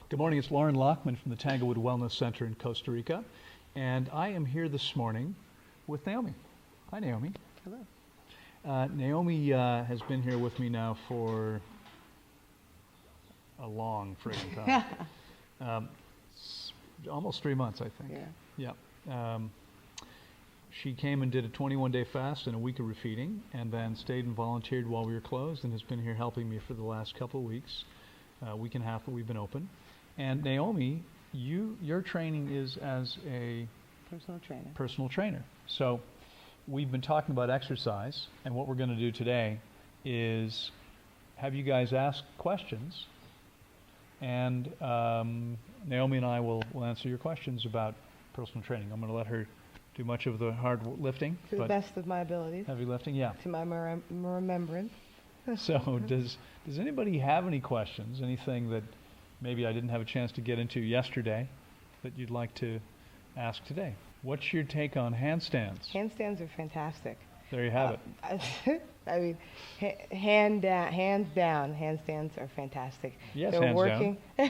Good morning, it's Loren Lockman from the Tanglewood Wellness Center in Costa Rica, and I am here this morning with Naomi. Hi, Naomi. Hello. Naomi has been here with me now for a long friggin' time. Almost 3 months, I think. Yeah. She came and did a 21-day fast and a week of refeeding, and then stayed and volunteered while we were closed, and has been here helping me for the last couple of weeks, week and a half that we've been open. And Naomi, your training is as a personal trainer. So we've been talking about exercise, and what we're going to do today is have you guys ask questions, and Naomi and I will answer your questions about personal training. I'm going to let her do much of the hard lifting. To the best of my abilities. Heavy lifting, yeah. To my remembrance. So does anybody have any questions, anything that maybe I didn't have a chance to get into yesterday that you'd like to ask today? What's your take on handstands? Handstands are fantastic. There you have it. I mean, hands down, handstands are fantastic. Yes, they're hands working, down.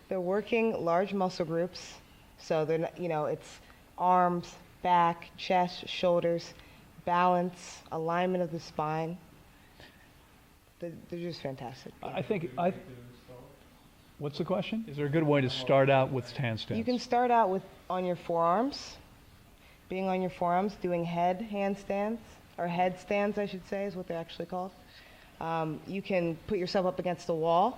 They're working large muscle groups, so they're not, it's arms, back, chest, shoulders, balance, alignment of the spine. They're just fantastic. What's the question? Is there a good way to start out with handstands? You can start out on your forearms, being on your forearms, doing head handstands, or headstands, I should say, is what they're actually called. You can put yourself up against the wall.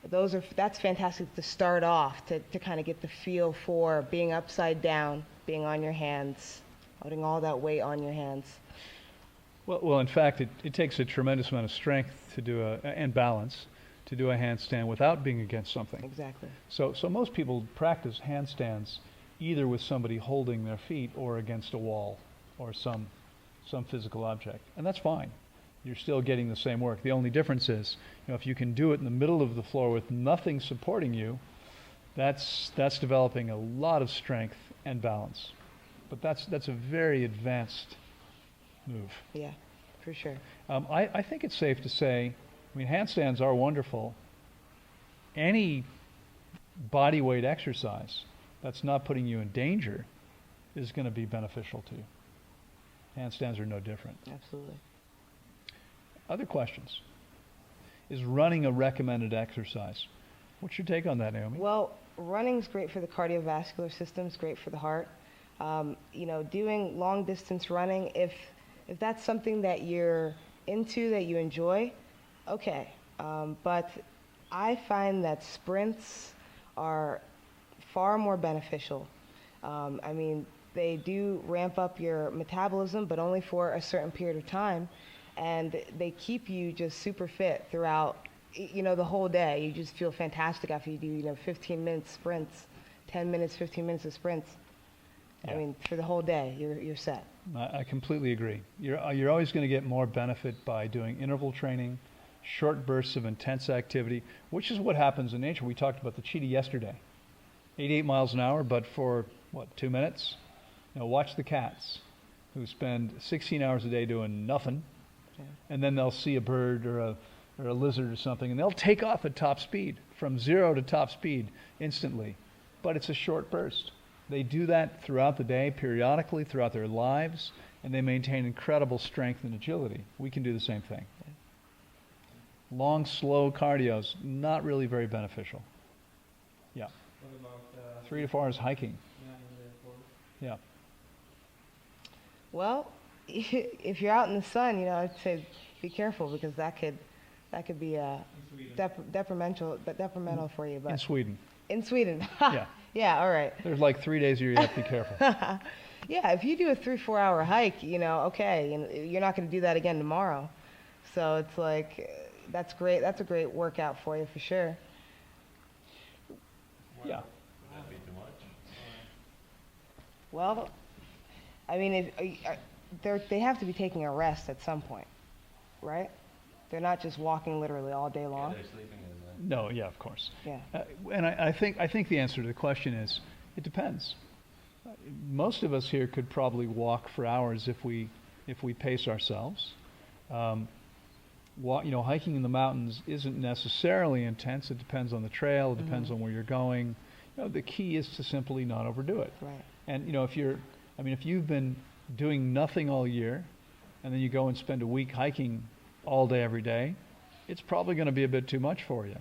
That's fantastic to start off, to kind of get the feel for being upside down, being on your hands, putting all that weight on your hands. Well, in fact, it takes a tremendous amount of strength to do and balance to do a handstand without being against something. Exactly. So most people practice handstands either with somebody holding their feet or against a wall or some physical object, and that's fine. You're still getting the same work. The only difference is, if you can do it in the middle of the floor with nothing supporting you, that's developing a lot of strength and balance. But that's a very advanced move. Yeah, for sure. I think it's safe to say, handstands are wonderful. Any body weight exercise that's not putting you in danger is going to be beneficial to you. Handstands are no different. Absolutely. Other questions? Is running a recommended exercise? What's your take on that, Naomi? Well, running's great for the cardiovascular system. It's great for the heart. Doing long distance running, if that's something that you're into, that you enjoy, okay. But I find that sprints are far more beneficial. They do ramp up your metabolism, but only for a certain period of time. And they keep you just super fit throughout, the whole day. You just feel fantastic after you do, 15-minute sprints, 10 minutes, 15 minutes of sprints. Yeah. For the whole day, you're set. I completely agree. You're always going to get more benefit by doing interval training, short bursts of intense activity, which is what happens in nature. We talked about the cheetah yesterday. 88 miles an hour, but for, 2 minutes? Watch the cats who spend 16 hours a day doing nothing, and then they'll see a bird or a lizard or something, and they'll take off at top speed, from 0 to top speed instantly. But it's a short burst. They do that throughout the day, periodically, throughout their lives, and they maintain incredible strength and agility. We can do the same thing. Long, slow cardio's not really very beneficial. Yeah. What about 3 to 4 hours hiking. Yeah. Well, if you're out in the sun, I'd say be careful, because that could be detrimental for you. But In Sweden. In Sweden. Yeah. Yeah, all right. There's like 3 days a year you have to be careful. Yeah, if you do a 3-4 hour hike, okay, you're not going to do that again tomorrow. So it's like, that's great. That's a great workout for you for sure. Yeah. Would that be too much? Well, they have to be taking a rest at some point, right? They're not just walking literally all day long. Yeah, they're sleeping in there. No, yeah, of course. Yeah. And I think the answer to the question is, it depends. Most of us here could probably walk for hours if we pace ourselves. hiking in the mountains isn't necessarily intense. It depends on the trail. It depends on where you're going. The key is to simply not overdo it. Right. And if you've been doing nothing all year, and then you go and spend a week hiking all day every day, it's probably going to be a bit too much for you.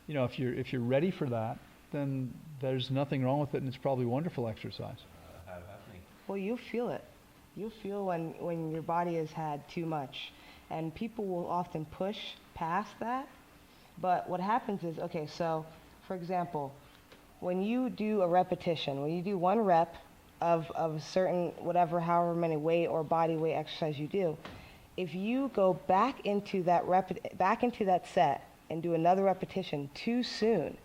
If you're ready for that, then there's nothing wrong with it, and it's probably wonderful exercise. How happening? Well, you feel it. You feel when your body has had too much. And people will often push past that. But what happens is, okay, so for example, when you do a repetition, when you do one rep of a certain however many weight or body weight exercise you do, if you go back into that set and do another repetition too soon,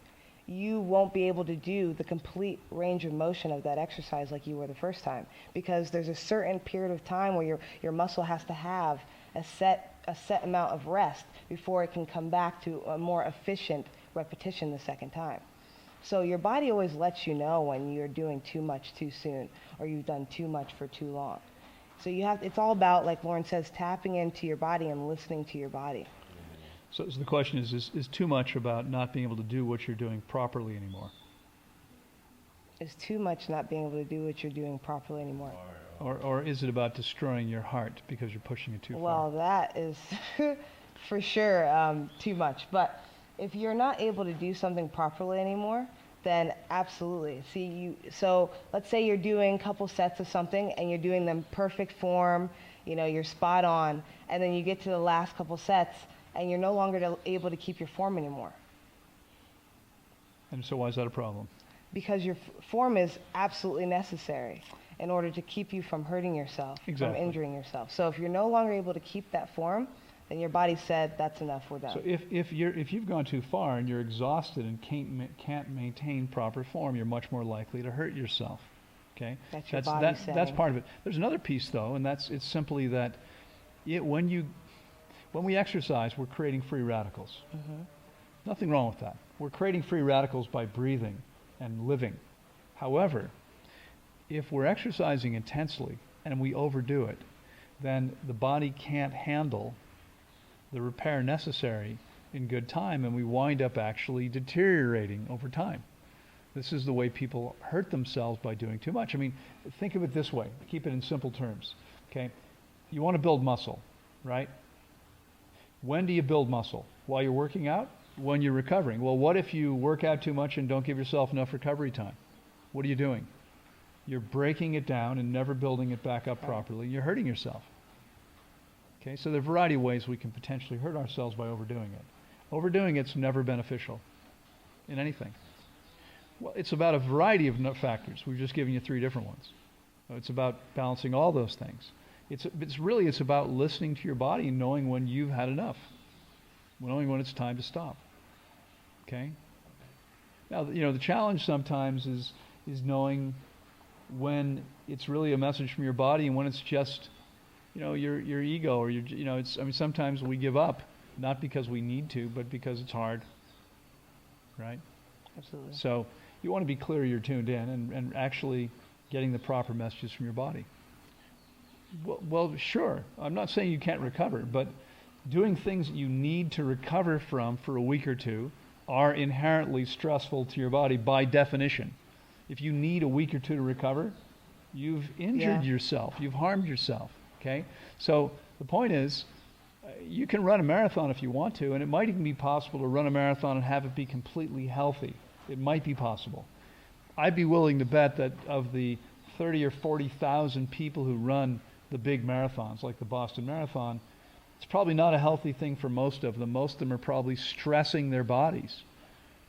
you won't be able to do the complete range of motion of that exercise like you were the first time, because there's a certain period of time where your muscle has to have a set amount of rest before it can come back to a more efficient repetition the second time. So your body always lets you know when you're doing too much too soon or you've done too much for too long. So it's all about, like Loren says, tapping into your body and listening to your body. So the question is too much about not being able to do what you're doing properly anymore? Is too much not being able to do what you're doing properly anymore? Or is it about destroying your heart because you're pushing it too far? Well, that is for sure too much. But if you're not able to do something properly anymore, then absolutely. So let's say you're doing a couple sets of something and you're doing them perfect form, you're spot on, and then you get to the last couple sets and you're no longer able to keep your form anymore. And so why is that a problem? Because your form is absolutely necessary in order to keep you from hurting yourself, Exactly. from injuring yourself. So if you're no longer able to keep that form, then your body said, that's enough, we're done. So if you've gone too far and you're exhausted and can't maintain proper form, you're much more likely to hurt yourself. Okay? That's your body that's saying. part of it. There's another piece though, and it's simply that when we exercise, we're creating free radicals. Nothing wrong with that. We're creating free radicals by breathing and living. However, if we're exercising intensely and we overdo it, then the body can't handle the repair necessary in good time, and we wind up actually deteriorating over time. This is the way people hurt themselves by doing too much. I mean, think of it this way. Keep it in simple terms. Okay? You want to build muscle, right? When do you build muscle? While you're working out? When you're recovering? Well, what if you work out too much and don't give yourself enough recovery time? What are you doing? You're breaking it down and never building it back up properly. You're hurting yourself. Okay, so there are a variety of ways we can potentially hurt ourselves by overdoing it. Overdoing it's never beneficial in anything. Well, it's about a variety of factors. We've just given you 3 different ones. It's about balancing all those things. It's about listening to your body and knowing when you've had enough, knowing when it's time to stop. Okay? Now, the challenge sometimes is knowing when it's really a message from your body and when it's just your ego or sometimes we give up, not because we need to, but because it's hard, right? Absolutely. So you want to be clear you're tuned in and actually getting the proper messages from your body. Well, sure. I'm not saying you can't recover, but doing things that you need to recover from for a week or two are inherently stressful to your body by definition. If you need a week or two to recover, you've injured yourself. You've harmed yourself. Okay? So the point is, you can run a marathon if you want to, and it might even be possible to run a marathon and have it be completely healthy. It might be possible. I'd be willing to bet that of the 30 or 40,000 people who run the big marathons, like the Boston Marathon, it's probably not a healthy thing for most of them. Most of them are probably stressing their bodies.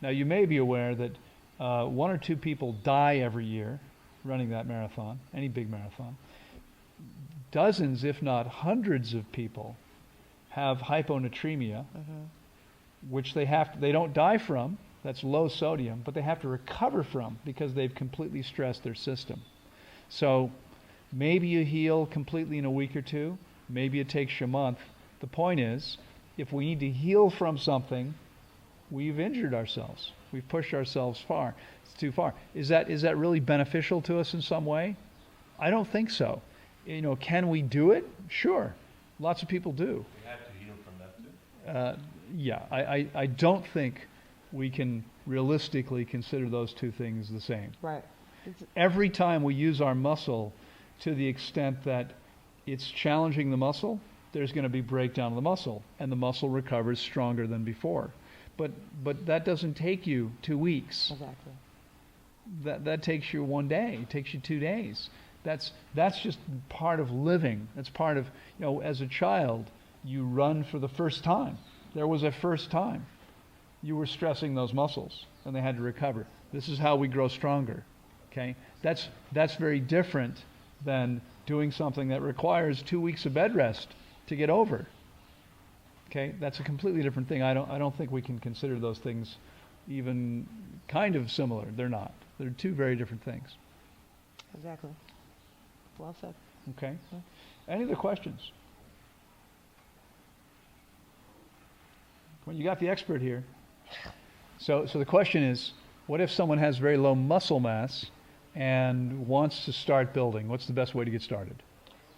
Now, you may be aware that 1 or 2 people die every year running that marathon, any big marathon. Dozens, if not hundreds of people have hyponatremia, which they don't die from, that's low sodium, but they have to recover from because they've completely stressed their system. So maybe you heal completely in a week or 2, maybe it takes you a month. The point is, if we need to heal from something, we've injured ourselves. We've pushed ourselves far. It's too far. Is that really beneficial to us in some way? I don't think so. Can we do it? Sure. Lots of people do. We have to heal from that too. Yeah, I don't think we can realistically consider those two things the same. Right. Every time we use our muscle to the extent that it's challenging the muscle, there's going to be breakdown of the muscle, and the muscle recovers stronger than before. But that doesn't take you 2 weeks. Exactly. That takes you 1 day. It takes you 2 days. That's just part of living. That's part of, as a child, you run for the first time. There was a first time. You were stressing those muscles, and they had to recover. This is how we grow stronger. Okay? That's very different than doing something that requires 2 weeks of bed rest to get over. Okay? That's a completely different thing. I don't think we can consider those things even kind of similar. They're not. They're two very different things. Exactly. Well said. Okay? Any other questions? Well, you got the expert here. So the question is, what if someone has very low muscle mass and wants to start building? What's the best way to get started?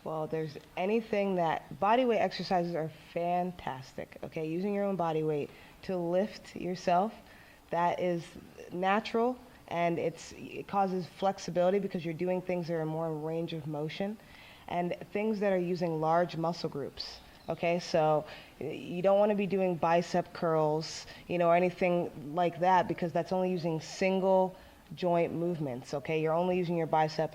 Well, there's anything that bodyweight exercises are fantastic. Okay, using your own body weight to lift yourself, that is natural, and it causes flexibility because you're doing things that are more in range of motion, and things that are using large muscle groups. Okay, so you don't want to be doing bicep curls, or anything like that, because that's only using single joint movements. Okay, you're only using your bicep.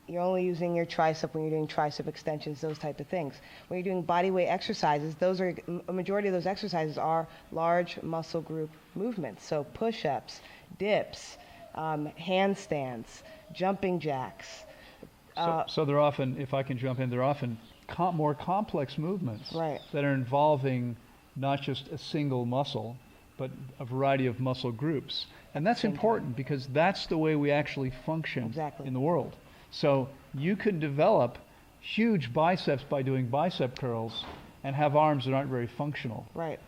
You're only using your tricep when you're doing tricep extensions, those type of things. When you're doing body weight exercises, a majority of those exercises are large muscle group movements. So push-ups, dips, handstands, jumping jacks. So they're often, if I can jump in, they're often more complex movements Right. that are involving not just a single muscle, but a variety of muscle groups. And that's important because that's the way we actually function Exactly. in the world. So you can develop huge biceps by doing bicep curls and have arms that aren't very functional. Right.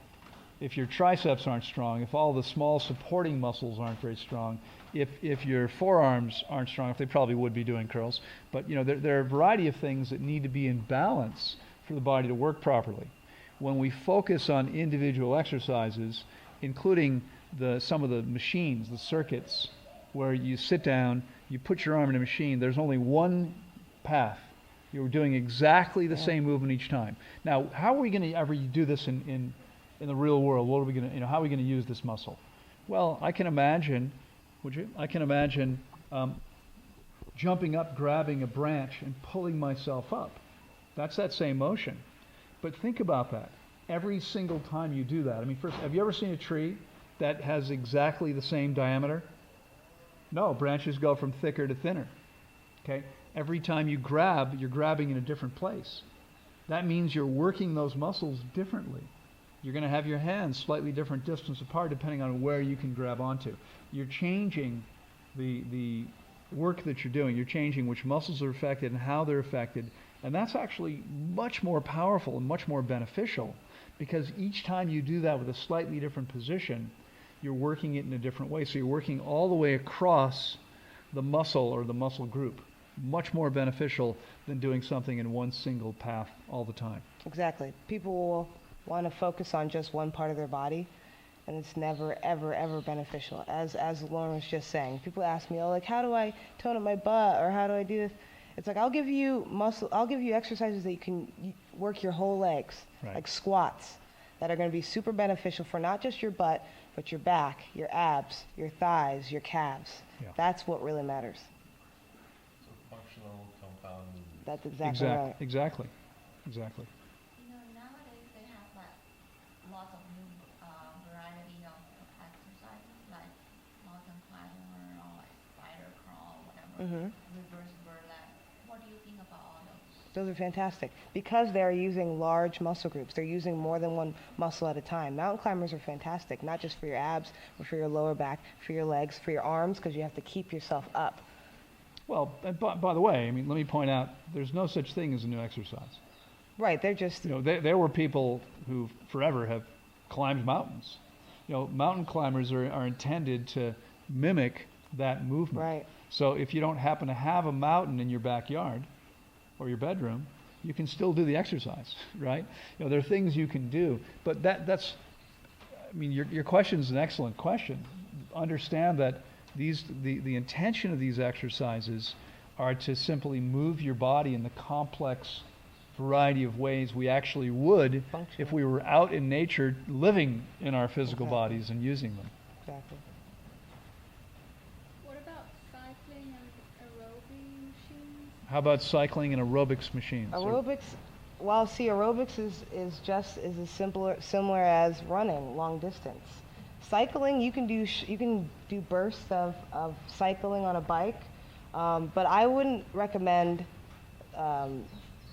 If your triceps aren't strong, if all the small supporting muscles aren't very strong, if your forearms aren't strong, if they probably would be doing curls, but there are a variety of things that need to be in balance for the body to work properly. When we focus on individual exercises, including some of the machines, the circuits, where you sit down, you put your arm in a machine, there's only one path. You're doing exactly the same movement each time. Now, how are we going to ever do this in the real world? What are we going to, how are we going to use this muscle? Well, I can imagine, I can imagine jumping up, grabbing a branch, and pulling myself up. That's that same motion. But think about that. Every single time you do that, I mean, first, have you ever seen a tree that has exactly the same diameter? No, branches go from thicker to thinner. Okay? Every time you grab, you're grabbing in a different place. That means you're working those muscles differently. You're going to have your hands slightly different distance apart depending on where you can grab onto. You're changing the work that you're doing. You're changing which muscles are affected and how they're affected. And that's actually much more powerful and much more beneficial because each time you do that with a slightly different position, you're working it in a different way. So you're working all the way across the muscle or the muscle group. Much more beneficial than doing something in one single path all the time. Exactly. People will want to focus on just one part of their body, and it's never, ever, ever beneficial. As Loren was just saying, people ask me, how do I tone up my butt, or how do I do this? It's like I'll give you exercises that you can work your whole legs, Right. like squats, that are going to be super beneficial for not just your butt, but your back, your abs, your thighs, your calves. Yeah. That's what really matters. So functional compound. That's exactly right. Exactly. Nowadays they have lots of new variety of exercises like mountain climber or like spider crawl, whatever, reverse burlap. What do you think about all those? Those are fantastic because they're using large muscle groups. They're using more than one muscle at a time. Mountain climbers are fantastic, not just for your abs, but for your lower back, for your legs, for your arms, because you have to keep yourself up. Well, by the way, I mean, let me point out, there's no such thing as a new exercise. Right, they're just... There were people who forever have climbed mountains. Mountain climbers are intended to mimic that movement. Right. So if you don't happen to have a mountain in your backyard or your bedroom, you can still do the exercise, right? You know, there are things you can do, but that's, I mean, your question is an excellent question. Understand that the intention of these exercises are to simply move your body in the complex variety of ways we actually would if we were out in nature living in our physical bodies and using them. Exactly. What about cycling and aerobic machines? How about cycling and aerobics machines? Aerobics, well, see, aerobics is as similar as running long distance. Cycling, you can do bursts of cycling on a bike, but I wouldn't recommend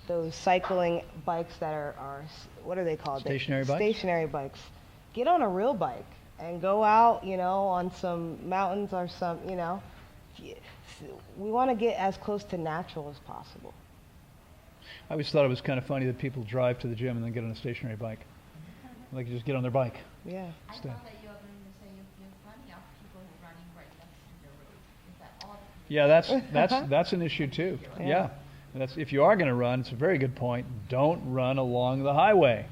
those cycling bikes that are what are they called? Stationary bikes? Stationary bikes. Get on a real bike and go out, you know, on some mountains or some, you know. We want to get as close to natural as possible. I always thought it was kind of funny that people drive to the gym and then get on a stationary bike. Like, just get on their bike. Yeah. I Instead. thought that you were going to say you're running out people who are running right next to the road. Is that all? Yeah, that's an issue too. Yeah. Yeah. That's, if you are going to run, it's a very good point. Don't run along the highway.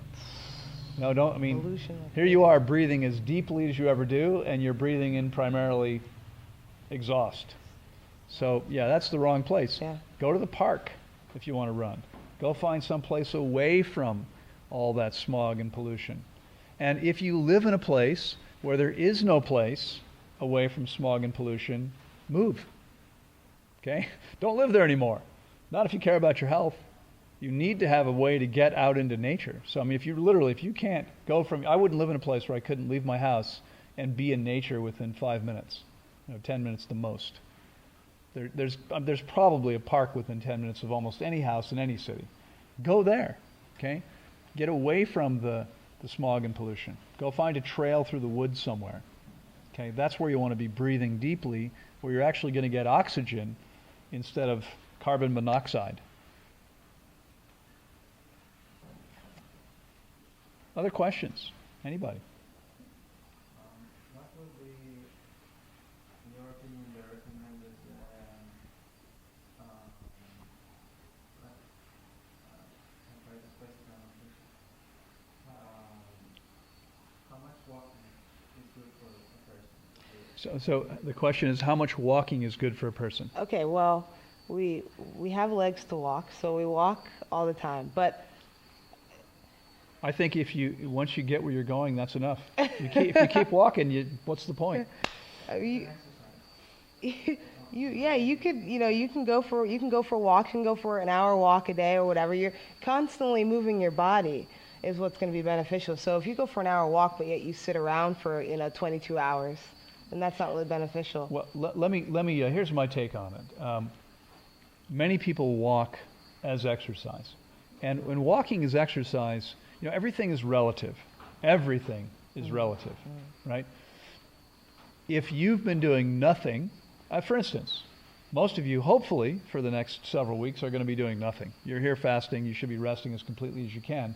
No, don't. I mean, Pollution. here you are breathing as deeply as you ever do, and you're breathing in primarily exhaust. So, yeah, that's the wrong place. Yeah. Go to the park if you want to run. Go find some place away from all that smog and pollution. And if you live in a place where there is no place away from smog and pollution, move. Okay? Don't live there anymore. Not if you care about your health. You need to have a way to get out into nature. So, I mean, if you can't go from, I wouldn't live in a place where I couldn't leave my house and be in nature within 5 minutes, 10 minutes the most. There's probably a park within 10 minutes of almost any house in any city. Go there, okay? Get away from the smog and pollution. Go find a trail through the woods somewhere, okay? That's where you want to be breathing deeply, where you're actually going to get oxygen instead of carbon monoxide. Other questions? Anybody? What would be, in your opinion, the recommended how much walking is good for a person? So the question is, how much walking is good for a person? Okay, well, we have legs to walk, so we walk all the time. But I think once you get where you're going, that's enough. If you keep walking, what's the point? you can go for a walk, you can go for an hour walk a day or whatever. You're constantly moving your body is what's going to be beneficial. So if you go for an hour walk, but yet you sit around for 22 hours, then that's not really beneficial. Well, let me. Here's my take on it. Many people walk as exercise, and when walking is exercise, everything is relative. Everything is relative, right? If you've been doing nothing, for instance, most of you, hopefully, for the next several weeks, are going to be doing nothing. You're here fasting. You should be resting as completely as you can.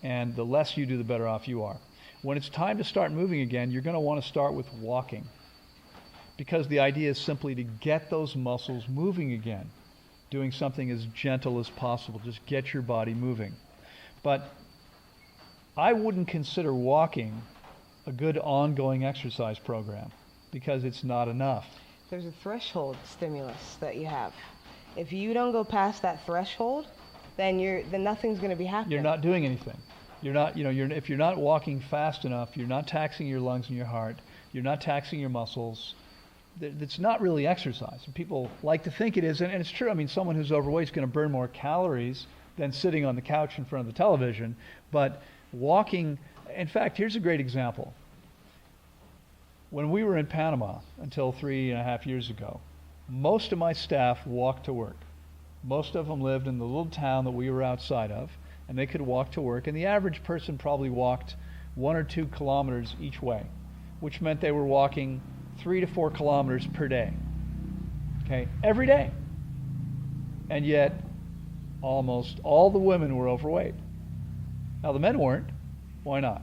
And the less you do, the better off you are. When it's time to start moving again, you're going to want to start with walking. Because the idea is simply to get those muscles moving again. Doing something as gentle as possible. Just get your body moving. But I wouldn't consider walking a good ongoing exercise program because it's not enough. There's a threshold stimulus that you have. If you don't go past that threshold, then nothing's going to be happening. You're not doing anything. You're not, if you're not walking fast enough, you're not taxing your lungs and your heart, you're not taxing your muscles. It's not really exercise. People like to think it is, and it's true. I mean, someone who's overweight is going to burn more calories than sitting on the couch in front of the television. But walking, in fact, here's a great example. When we were in Panama until 3.5 years ago, most of my staff walked to work. Most of them lived in the little town that we were outside of, and they could walk to work. And the average person probably walked 1 or 2 kilometers each way, which meant they were walking 3 to 4 kilometers per day. Okay, every day. And yet, almost all the women were overweight. Now, the men weren't. Why not?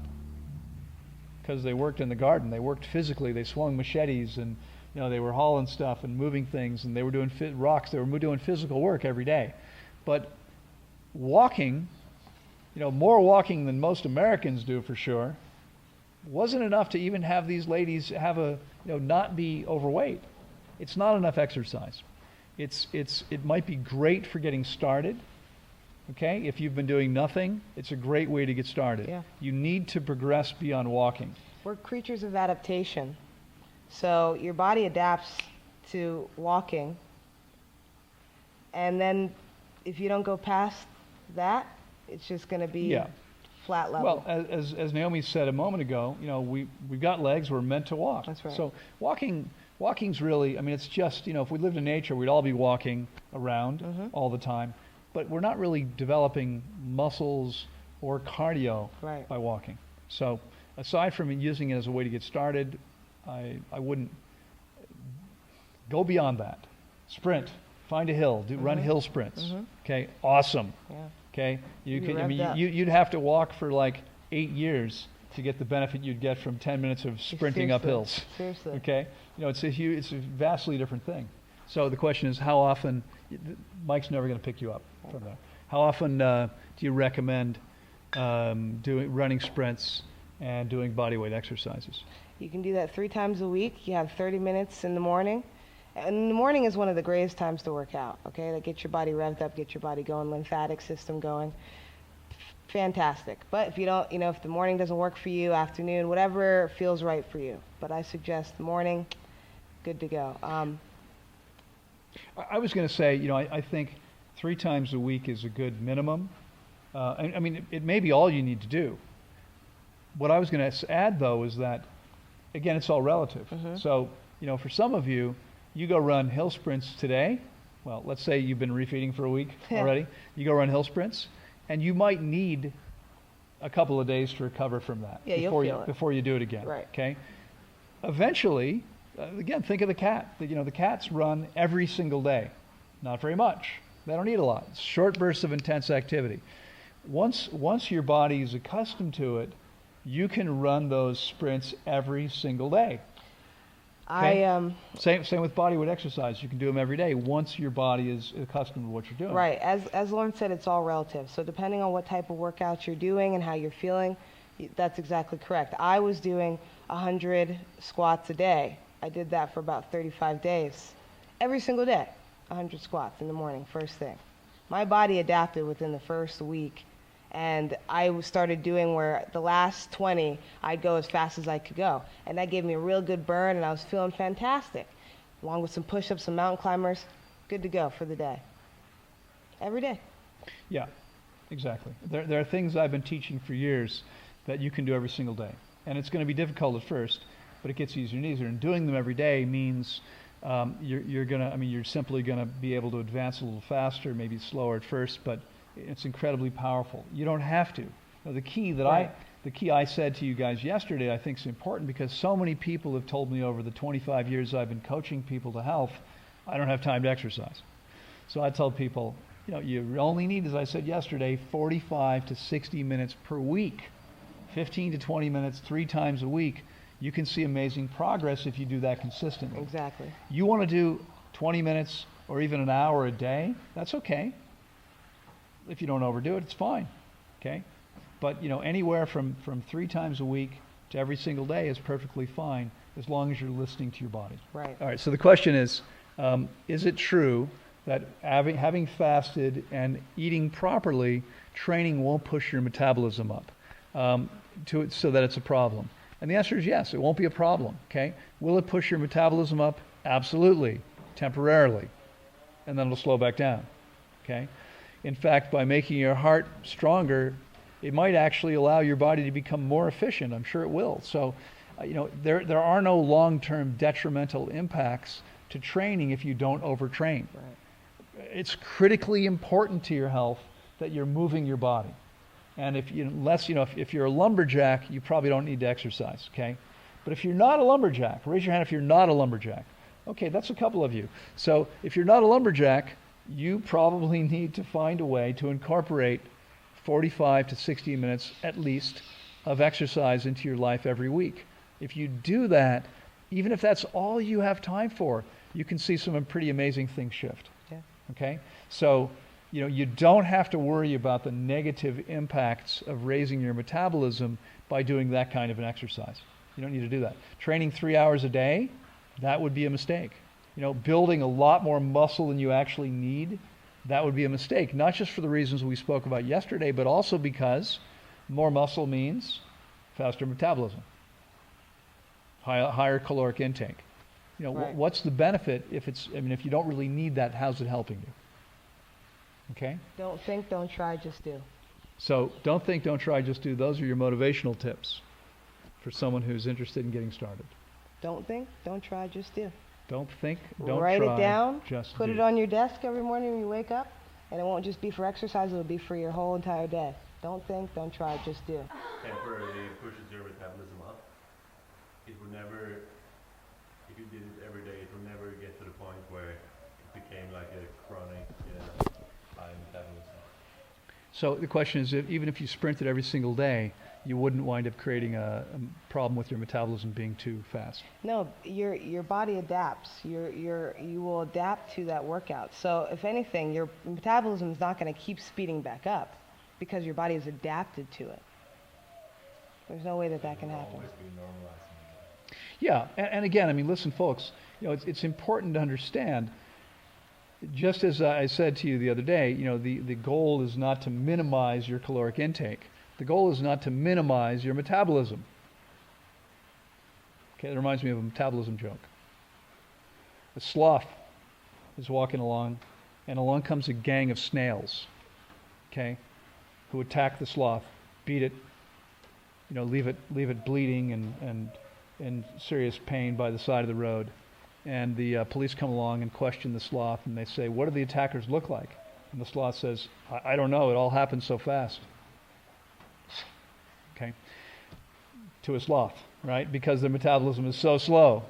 Because they worked in the garden. They worked physically. They swung machetes, and they were hauling stuff and moving things, and they were doing rocks. They were doing physical work every day. But walking, more walking than most Americans do for sure, wasn't enough to even have these ladies have not be overweight. It's not enough exercise. It might be great for getting started. Okay, if you've been doing nothing, it's a great way to get started. Yeah. You need to progress beyond walking. We're creatures of adaptation. So your body adapts to walking. And then if you don't go past that, it's just going to be flat level. Well, as Naomi said a moment ago, we've got legs, we're meant to walk. That's right. So walking's really, it's just, if we lived in nature, we'd all be walking around all the time. But we're not really developing muscles or cardio by walking. So aside from using it as a way to get started, I wouldn't go beyond that. Sprint, find a hill, run hill sprints. Okay, awesome. Yeah. Okay, Up. you'd have to walk for like 8 years to get the benefit you'd get from 10 minutes of sprinting up hills. Seriously. Okay, it's a vastly different thing. So the question is, how often? Mike's never going to pick you up from there. How often do you recommend running sprints and doing bodyweight exercises? You can do that 3 times a week. You have 30 minutes in the morning. And the morning is one of the greatest times to work out, okay? That get your body revved up, get your body going, lymphatic system going. Fantastic. But if you don't, if the morning doesn't work for you, afternoon, whatever feels right for you. But I suggest the morning, good to go. I was going to say, I think 3 times a week is a good minimum. It may be all you need to do. What I was going to add, though, is that, again, it's all relative. So, for some of you, you go run hill sprints today. Well, let's say you've been refeeding for a week already. You go run hill sprints, and you might need a couple of days to recover from that before you do it again. Right. Okay. Eventually, again, think of the cat. The cats run every single day. Not very much. They don't need a lot. It's short bursts of intense activity. Once your body is accustomed to it, you can run those sprints every single day. Okay? Same with bodyweight exercise. You can do them every day once your body is accustomed to what you're doing. Right. As Loren said, it's all relative. So depending on what type of workouts you're doing and how you're feeling, that's exactly correct. I was doing 100 squats a day. I did that for about 35 days. Every single day, 100 squats in the morning, first thing. My body adapted within the first week, and I started doing where the last 20, I'd go as fast as I could go. And that gave me a real good burn, and I was feeling fantastic. Along with some push-ups, some mountain climbers, good to go for the day. Every day. Yeah, exactly. There are things I've been teaching for years that you can do every single day. And it's going to be difficult at first, but it gets easier and easier. And doing them every day means you're simply going to be able to advance a little faster, maybe slower at first, but it's incredibly powerful. You don't have to. Now, the key I said to you guys yesterday, I think is important because so many people have told me over the 25 years I've been coaching people to health, I don't have time to exercise. So I tell people, you only need, as I said yesterday, 45 to 60 minutes per week, 15 to 20 minutes 3 times a week. You can see amazing progress if you do that consistently. Exactly. You want to do 20 minutes or even an hour a day, that's okay. If you don't overdo it, it's fine. Okay? But anywhere from 3 times a week to every single day is perfectly fine as long as you're listening to your body. Right. All right, so the question is it true that having fasted and eating properly, training won't push your metabolism up so that it's a problem? And the answer is yes, it won't be a problem, okay? Will it push your metabolism up? Absolutely, temporarily. And then it'll slow back down, okay? In fact, by making your heart stronger, it might actually allow your body to become more efficient. I'm sure it will. So, there are no long-term detrimental impacts to training if you don't overtrain. Right. It's critically important to your health that you're moving your body. And if you're a lumberjack, you probably don't need to exercise, okay? But if you're not a lumberjack, raise your hand if you're not a lumberjack. Okay, that's a couple of you. So if you're not a lumberjack, you probably need to find a way to incorporate 45 to 60 minutes at least of exercise into your life every week. If you do that, even if that's all you have time for, you can see some pretty amazing things shift. Yeah. Okay? So you don't have to worry about the negative impacts of raising your metabolism by doing that kind of an exercise. You don't need to do that. Training 3 hours a day, that would be a mistake. Building a lot more muscle than you actually need, that would be a mistake. Not just for the reasons we spoke about yesterday, but also because more muscle means faster metabolism, higher caloric intake. Right. What's the benefit if you don't really need that, how's it helping you? Okay? Don't think, don't try, just do. So don't think, don't try, just do. Those are your motivational tips for someone who's interested in getting started. Don't think, don't try, just do. Don't think, don't Write try, it down, just put do. it on your desk every morning when you wake up, and it won't just be for exercise, it'll be for your whole entire day. Don't think, don't try, just do. Temporarily pushes your metabolism up. It would never, if you did it every day, it would never get to the point where it became like a chronic high metabolism. So the question is, even if you sprinted every single day, you wouldn't wind up creating a problem with your metabolism being too fast. No, your body adapts. You will adapt to that workout. So if anything, your metabolism is not going to keep speeding back up because your body is adapted to it. There's no way that can happen. Always be normalizing. Yeah, and again, listen, folks, it's important to understand, just as I said to you the other day, the goal is not to minimize your caloric intake. The goal is not to minimize your metabolism. Okay, that reminds me of a metabolism joke. A sloth is walking along, and along comes a gang of snails, okay, who attack the sloth, beat it, leave it bleeding and in serious pain by the side of the road. And the police come along and question the sloth, and they say, "What do the attackers look like?" And the sloth says, I don't know, it all happened so fast. Okay, to a sloth, right? Because their metabolism is so slow.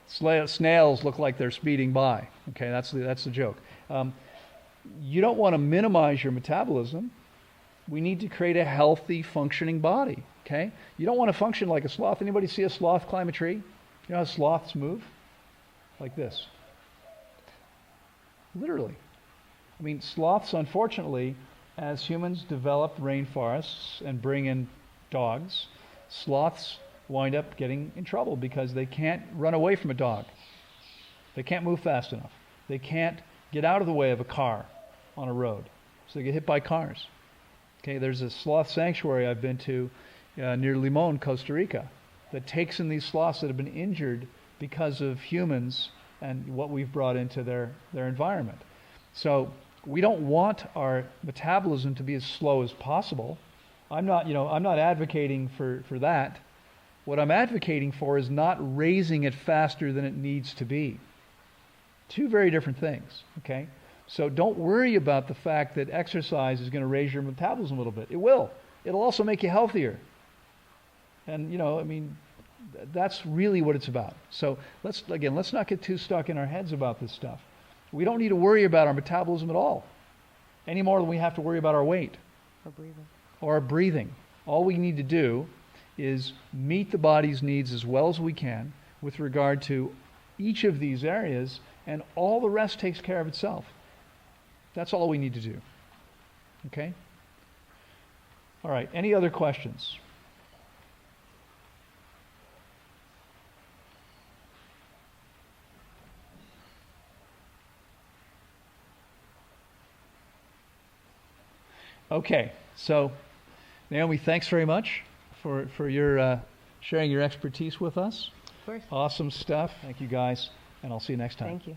Snails look like they're speeding by. Okay, that's the joke. You don't want to minimize your metabolism. We need to create a healthy, functioning body. Okay, you don't want to function like a sloth. Anybody see a sloth climb a tree? You know how sloths move? Like this. Literally. Sloths, unfortunately, as humans develop rainforests and bring in dogs, sloths wind up getting in trouble because they can't run away from a dog. They can't move fast enough. They can't get out of the way of a car on a road. So they get hit by cars. Okay, there's a sloth sanctuary I've been to near Limon, Costa Rica, that takes in these sloths that have been injured because of humans and what we've brought into their environment. So we don't want our metabolism to be as slow as possible. I'm not advocating for that. What I'm advocating for is not raising it faster than it needs to be. Two very different things, okay? So don't worry about the fact that exercise is going to raise your metabolism a little bit. It will. It'll also make you healthier. And, that's really what it's about. So let's not get too stuck in our heads about this stuff. We don't need to worry about our metabolism at all, any more than we have to worry about our weight Or breathing. or our breathing. All we need to do is meet the body's needs as well as we can with regard to each of these areas, and all the rest takes care of itself. That's all we need to do. Okay? All right, any other questions? Okay, so Naomi, thanks very much for your sharing your expertise with us. Of course. Awesome stuff. Thank you guys, and I'll see you next time. Thank you.